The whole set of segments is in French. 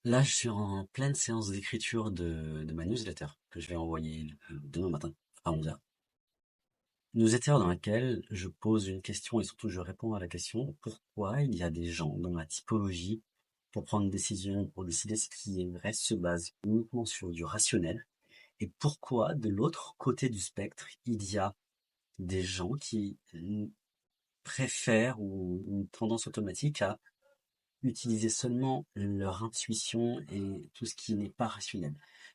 Là, je suis en pleine séance d'écriture de ma newsletter que je vais envoyer demain matin à 11h. Newsletter dans laquelle je pose une question et surtout je réponds à la question pourquoi il y a des gens dans ma typologie pour prendre une décision, pour décider ce qui est vrai, se base uniquement sur du rationnel et pourquoi de l'autre côté du spectre il y a des gens qui préfèrent ou une tendance automatique à utiliser seulement leur intuition et tout ce qui n'est pas rationnel.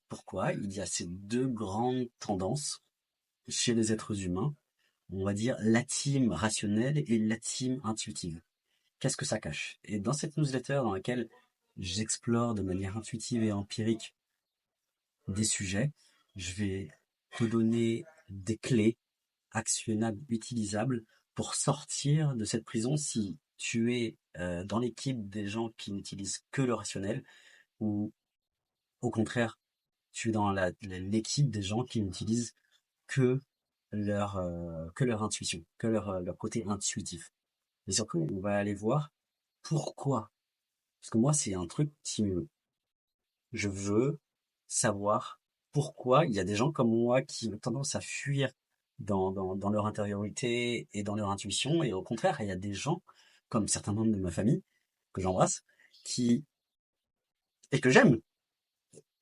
Pourquoi? Il y a ces deux grandes tendances chez les êtres humains, on va dire la team rationnelle et la team intuitive. Qu'est-ce que ça cache? Et dans cette newsletter dans laquelle j'explore de manière intuitive et empirique des sujets, je vais te donner des clés actionnables, utilisables pour sortir de cette prison si tu es dans l'équipe des gens qui n'utilisent que le rationnel ou au contraire, tu es dans l'équipe des gens qui n'utilisent que que leur intuition, que leur côté intuitif. Et surtout, on va aller voir pourquoi. Parce que moi, c'est un truc qui me... Je veux savoir pourquoi il y a des gens comme moi qui ont tendance à fuir dans leur intériorité et dans leur intuition. Et au contraire, il y a des gens, comme certains membres de ma famille, que j'embrasse, qui... et que j'aime.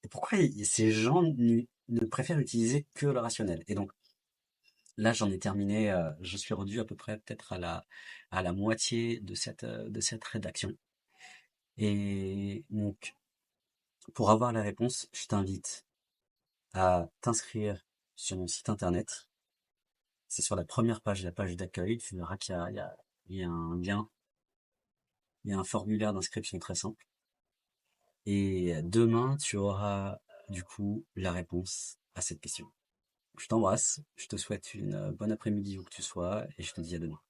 Et pourquoi ces gens ne préfèrent utiliser que le rationnel? Et donc, là, j'en ai terminé, je suis rendu à peu près peut-être à la moitié de cette rédaction. Et donc, pour avoir la réponse, je t'invite à t'inscrire sur mon site internet. C'est sur la première page, la page d'accueil. Tu verras il y a un lien, il y a un formulaire d'inscription très simple. Et demain, tu auras du coup la réponse à cette question. Je t'embrasse, je te souhaite une bonne après-midi où que tu sois, et je te dis à demain.